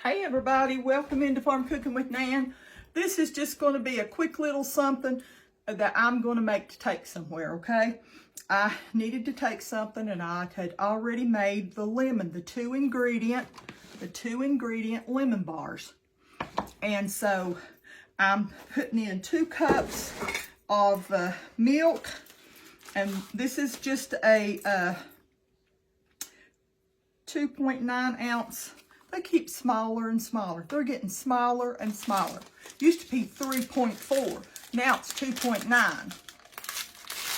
Hey everybody, welcome into Farm Cooking with Nan. This is just going to be a quick little something that I'm going to make to take somewhere, okay? I needed to take something and I had already made the two ingredient lemon bars. And so I'm putting in 2 cups of milk, and this is just a 2.9 ounce. They keep smaller and smaller. They're getting smaller and smaller. Used to be 3.4. Now it's 2.9.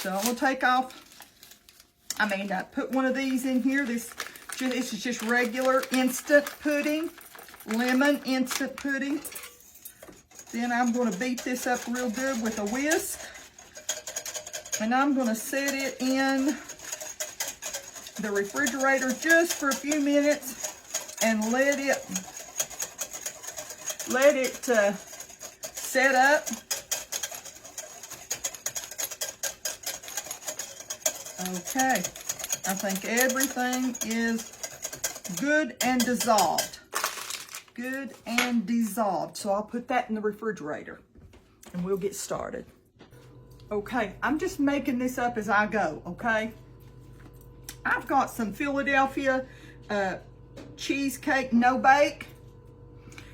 So I'm going to take off. I put one of these in here. This is just regular instant pudding. Lemon instant pudding. Then I'm going to beat this up real good with a whisk. And I'm going to set it in the refrigerator just for a few minutes. And let it set up. Okay, I think everything is good and dissolved. Good and dissolved. So I'll put that in the refrigerator and we'll get started. Okay, I'm just making this up as I go, okay? I've got some Philadelphia cheesecake no bake.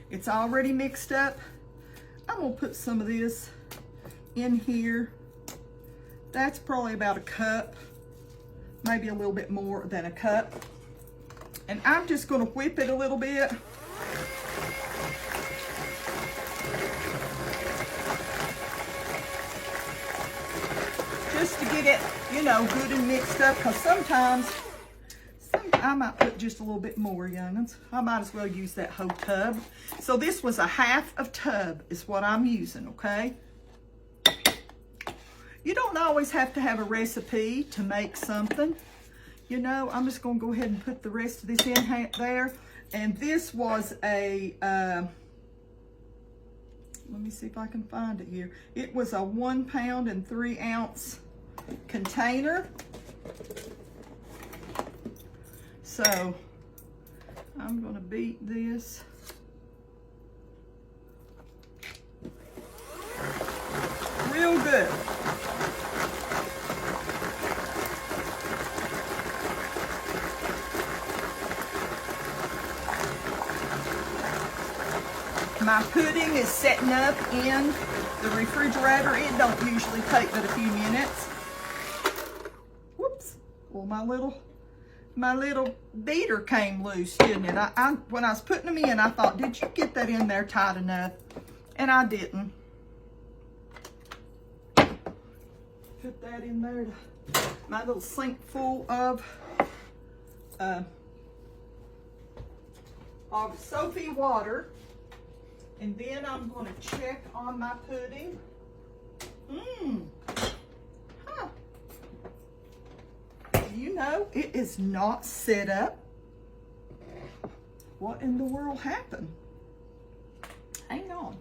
It's already mixed up. I'm gonna put some of this in here. That's probably about a cup, maybe a little bit more than a cup. And I'm just gonna whip it a little bit. Just to get it, you know, good and mixed up, because sometimes I might put just a little bit more, young'uns. I might as well use that whole tub. So this was a half of tub is what I'm using, okay? You don't always have to have a recipe to make something. You know, I'm just gonna go ahead and put the rest of this in there. And this was a, let me see if I can find it here. It was a 1 pound and 3 ounce container. So I'm going to beat this real good. My pudding is setting up in the refrigerator. It don't usually take but a few minutes. Whoops. Well, my little beater came loose, didn't it? When I was putting them in, I thought, did you get that in there tight enough? And I didn't. Put that in there, my little sink full of soapy water. And then I'm going to check on my pudding. You know, it is not set up. What in the world happened? Hang on.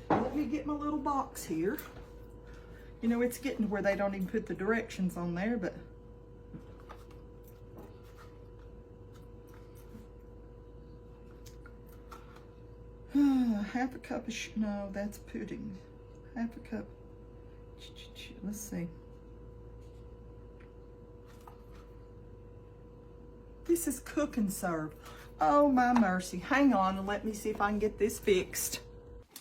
Let me get my little box here. You know, it's getting to where they don't even put the directions on there, but half a cup of, no, that's pudding. Half a cup. Let's see. This is cook and serve. Oh my mercy. Hang on and let me see if I can get this fixed.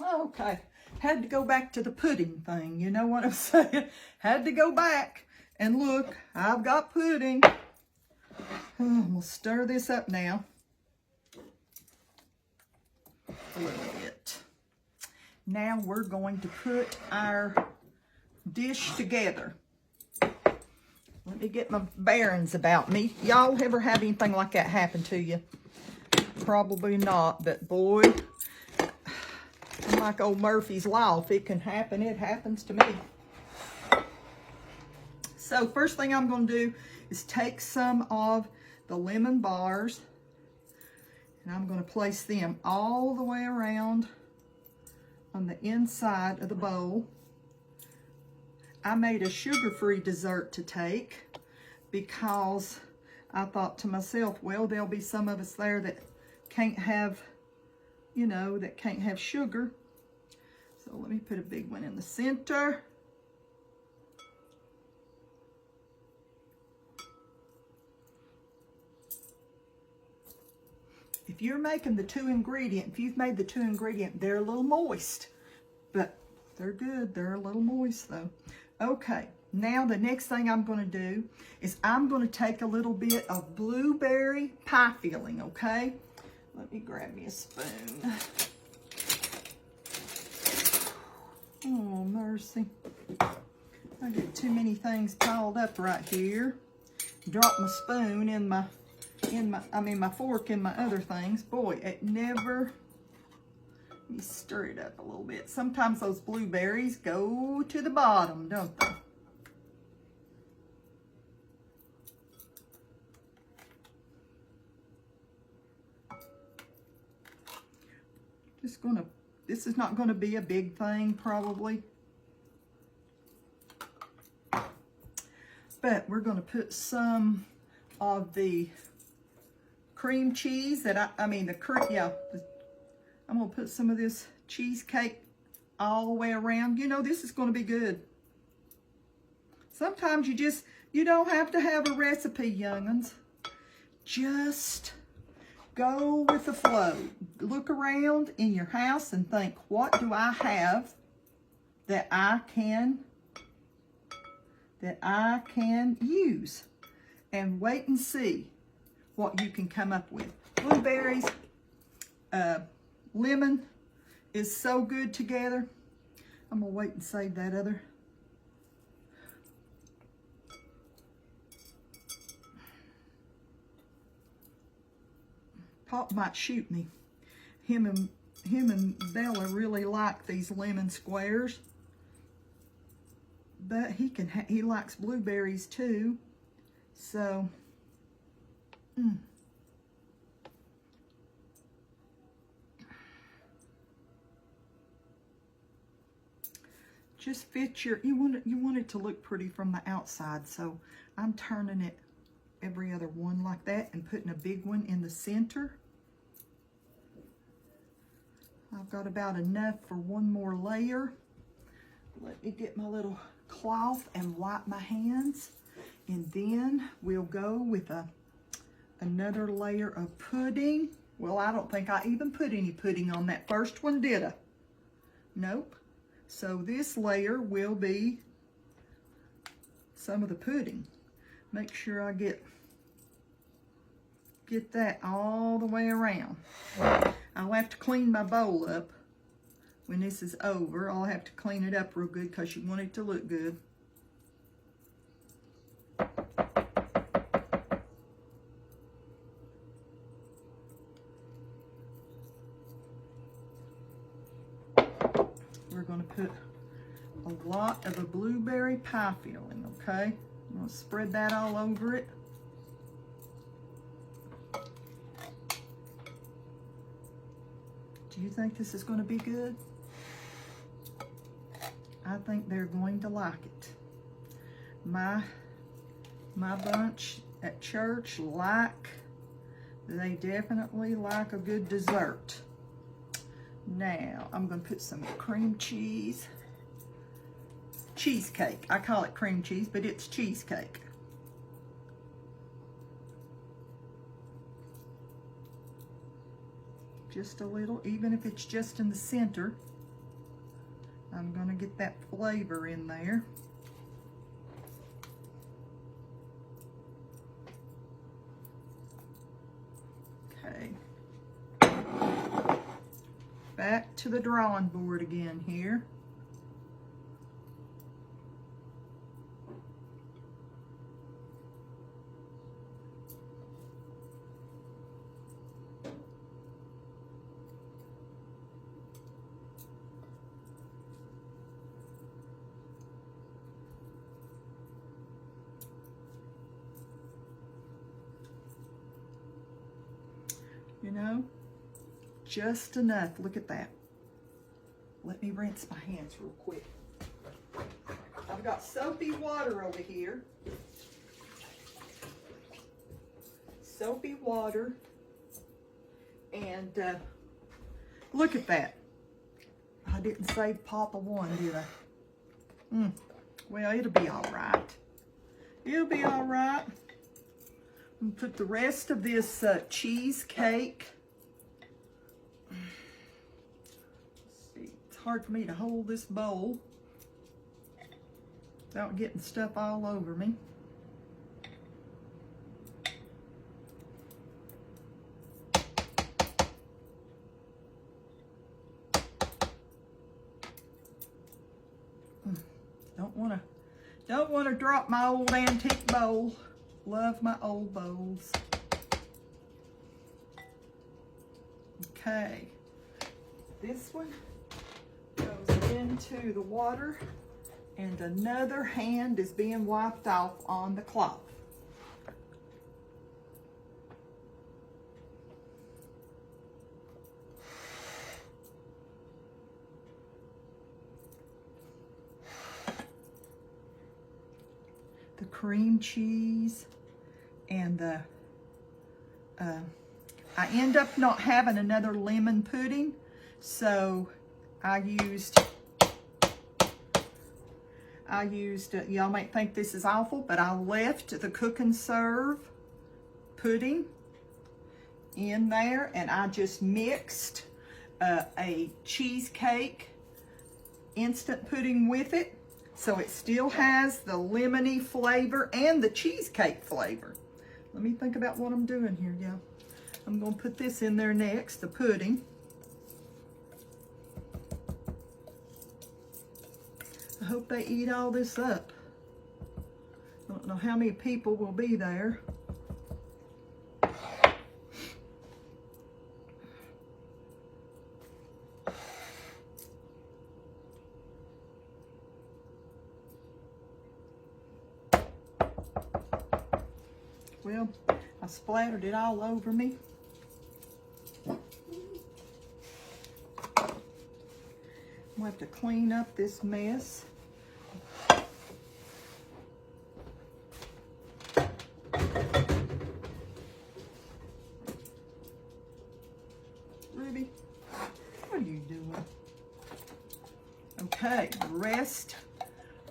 Okay. Had to go back to the pudding thing. You know what I'm saying? Had to go back and look. I've got pudding. I'm going to stir this up now. A little bit. Now we're going to put our dish together. Let me get my bearings about me. Y'all ever have anything like that happen to you? Probably not, but boy, like old Murphy's Law, if it can happen, it happens to me. So first thing I'm going to do is take some of the lemon bars, and I'm going to place them all the way around on the inside of the bowl. I made a sugar-free dessert to take because I thought to myself, well, there'll be some of us there that can't have you know, that can't have sugar. So let me put a big one in the center. If you're making the 2 ingredient, if you've made the 2 ingredient, they're a little moist, but they're good. They're a little moist though. Okay, now the next thing I'm going to do is I'm going to take a little bit of blueberry pie filling, okay? Let me grab me a spoon. Oh, mercy. I get too many things piled up right here. Drop my spoon in my fork in my other things. Boy, it never, let me stir it up a little bit. Sometimes those blueberries go to the bottom, don't they? Just gonna, this is not gonna be a big thing probably. But we're gonna put some of the cream cheese that I'm gonna put some of this cheesecake all the way around. You know, this is gonna be good. Sometimes you don't have to have a recipe, young'uns. Just go with the flow. Look around in your house and think, what do I have that I can use? And wait and see what you can come up with. Blueberries, lemon is so good together. I'm gonna wait and save that other. Pop might shoot me. Him and Bella really like these lemon squares, but he likes blueberries too. So. Just fit your, you want it to look pretty from the outside, so I'm turning it every other one like that and putting a big one in the center. I've got about enough for one more layer. Let me get my little cloth and wipe my hands, and then we'll go with another layer of pudding. Well, I don't think I even put any pudding on that first one, did I? Nope. So this layer will be some of the pudding. Make sure I get that all the way around. I'll have to clean my bowl up when this is over. I'll have to clean it up real good because you want it to look good. We're going to put a lot of a blueberry pie filling, okay? I'm going to spread that all over it. Do you think this is going to be good? I think they're going to like it. My bunch at church they definitely like a good dessert. Now, I'm going to put some cream cheese. Cheesecake. I call it cream cheese, but it's cheesecake. Just a little, even if it's just in the center. I'm going to get that flavor in there. Okay. Back to the drawing board again here. You know, just enough. Look at that. Let me rinse my hands real quick. I've got soapy water over here. Soapy water. And Look at that. I didn't save Papa one, did I? Well, it'll be all right. It'll be all right. I'm gonna put the rest of this cheesecake. Let's see, it's hard for me to hold this bowl without getting stuff all over me. Don't want to drop my old antique bowl. Love my old bowls. Okay. This one goes into the water, and another hand is being wiped off on the cloth. The cream cheese and the I end up not having another lemon pudding, so I used y'all might think this is awful, but I left the cook and serve pudding in there, and I just mixed a cheesecake instant pudding with it. So it still has the lemony flavor and the cheesecake flavor. Let me think about what I'm doing here, y'all. I'm gonna put this in there next, the pudding. I hope they eat all this up. I don't know how many people will be there. Well, I splattered it all over me. I'm gonna have to clean up this mess. Ruby, what are you doing? Okay, the rest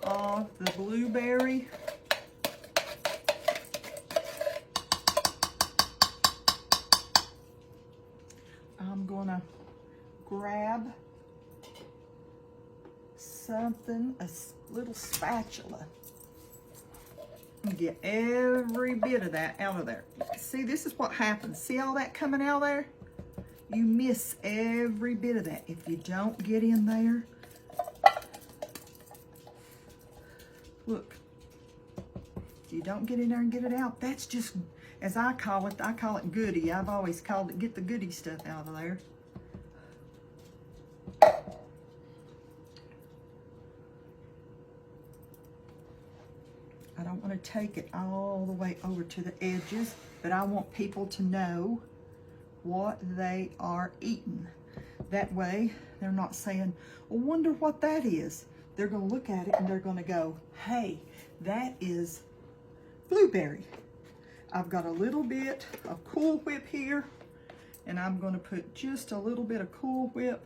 of the blueberry. I'm gonna grab something, a little spatula, and get every bit of that out of there. See, this is what happens. See all that coming out there? You miss every bit of that if you don't get in there. Look, if you don't get in there and get it out, that's just, as I call it goody. I've always called it get the goody stuff out of there. I don't want to take it all the way over to the edges, but I want people to know what they are eating. That way, they're not saying, I wonder what that is. They're going to look at it and they're going to go, hey, that is blueberry. I've got a little bit of Cool Whip here, and I'm going to put just a little bit of Cool Whip.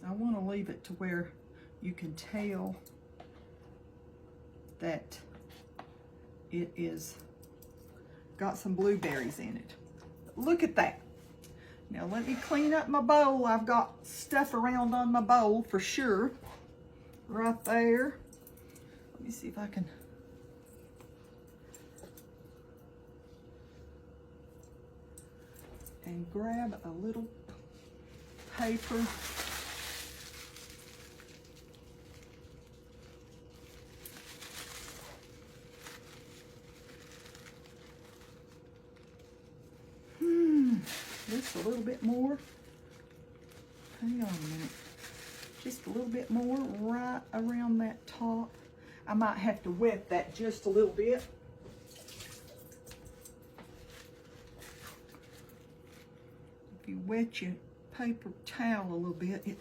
I want to leave it to where you can tell that it is got some blueberries in it. Look at that. Now let me clean up my bowl. I've got stuff around on my bowl for sure. Right there. Let me see if I can. And grab a little paper. Just a little bit more. Hang on a minute. Just a little bit more right around that top. I might have to wet that just a little bit. If you wet your paper towel a little bit, it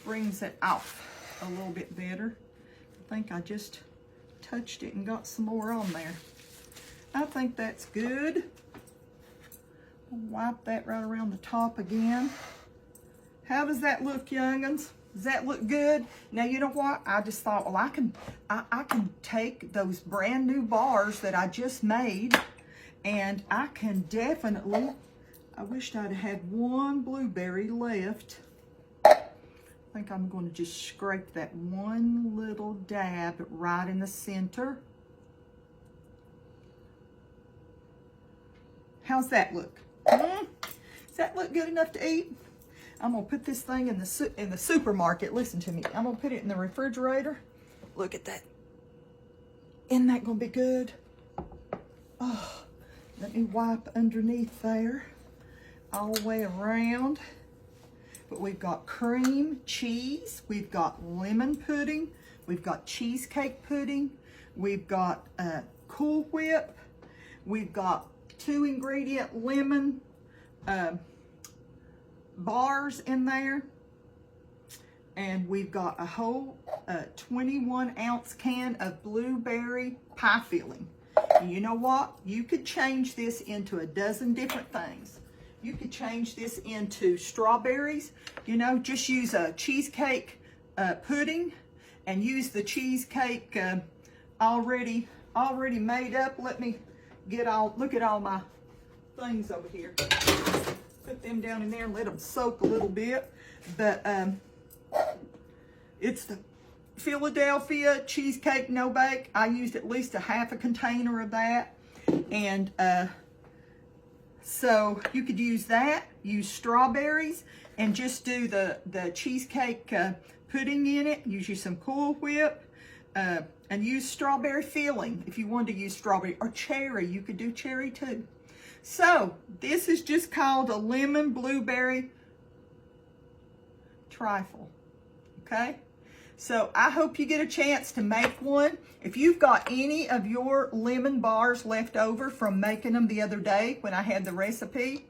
brings it off a little bit better. I think I just touched it and got some more on there. I think that's good. Wipe that right around the top again. How does that look, young'uns? Does that look good? Now, you know what? I just thought, well, I can take those brand new bars that I just made, and I can definitely, I wished I'd had one blueberry left. I think I'm going to just scrape that one little dab right in the center. How's that look? Does that look good enough to eat? I'm gonna put this thing in the supermarket. Listen to me. I'm gonna put it in the refrigerator. Look at that. Isn't that gonna be good? Oh, let me wipe underneath there, all the way around. But we've got cream, cheese, we've got lemon pudding, we've got cheesecake pudding, we've got Cool Whip, we've got 2 ingredient lemon bars in there, and we've got a whole 21 ounce can of blueberry pie filling. And you know what? You could change this into a dozen different things. You could change this into strawberries. You know, just use a cheesecake pudding and use the cheesecake already made up. Let me look at all my things over here. Put them down in there and let them soak a little bit. But it's the Philadelphia cheesecake no bake. I used at least a half a container of that. And so you could use that, use strawberries, and just do the cheesecake pudding in it. Use you some Cool Whip, and use strawberry filling if you wanted to use strawberry, or cherry. You could do cherry too. So this is just called a lemon blueberry trifle, okay? So I hope you get a chance to make one. If you've got any of your lemon bars left over from making them the other day when I had the recipe,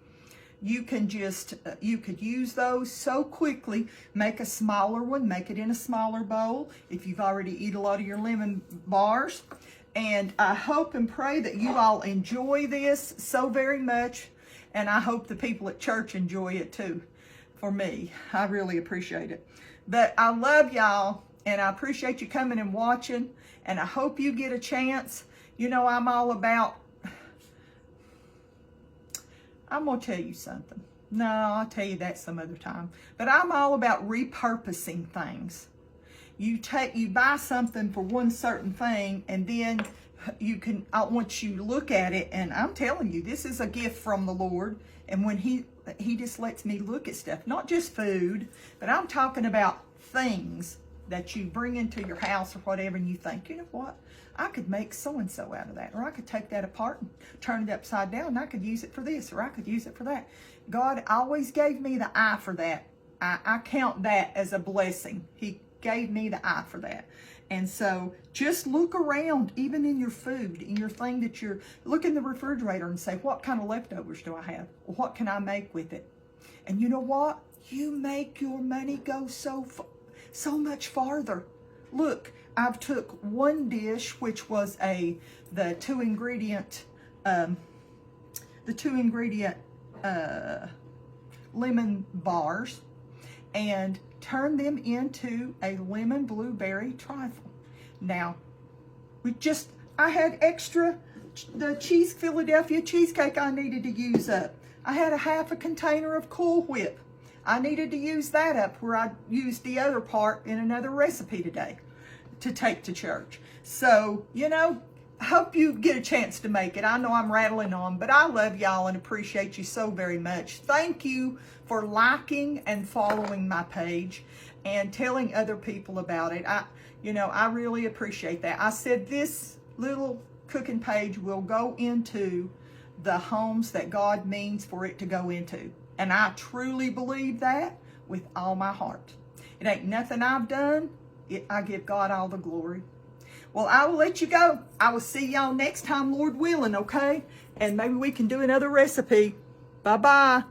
you can just, you could use those so quickly. Make a smaller one, make it in a smaller bowl if you've already eaten a lot of your lemon bars. And I hope and pray that you all enjoy this so very much. And I hope the people at church enjoy it too. For me, I really appreciate it. But I love y'all, and I appreciate you coming and watching. And I hope you get a chance. You know, I'm all about, I'm going to tell you something. No, I'll tell you that some other time. But I'm all about repurposing things. You buy something for one certain thing, and then you can, once you look at it, and I'm telling you, this is a gift from the Lord. And when he just lets me look at stuff, not just food, but I'm talking about things that you bring into your house or whatever, and you think, you know what, I could make so-and-so out of that, or I could take that apart and turn it upside down, and I could use it for this, or I could use it for that. God always gave me the eye for that. I count that as a blessing. He gave me the eye for that. And so just look around, even in your food, in your thing that look in the refrigerator and say, what kind of leftovers do I have? What can I make with it? And you know what? You make your money go so much farther. Look, I've took one dish, which was the two ingredient lemon bars, and turn them into a lemon blueberry trifle. Now, I had extra, the Philadelphia cheesecake I needed to use up. I had a half a container of Cool Whip. I needed to use that up, where I used the other part in another recipe today to take to church. So, you know, I hope you get a chance to make it. I know I'm rattling on, but I love y'all and appreciate you so very much. Thank you for liking and following my page and telling other people about it. I really appreciate that. I said this little cooking page will go into the homes that God means for it to go into. And I truly believe that with all my heart. It ain't nothing I've done. I give God all the glory. Well, I will let you go. I will see y'all next time, Lord willing, okay? And maybe we can do another recipe. Bye-bye.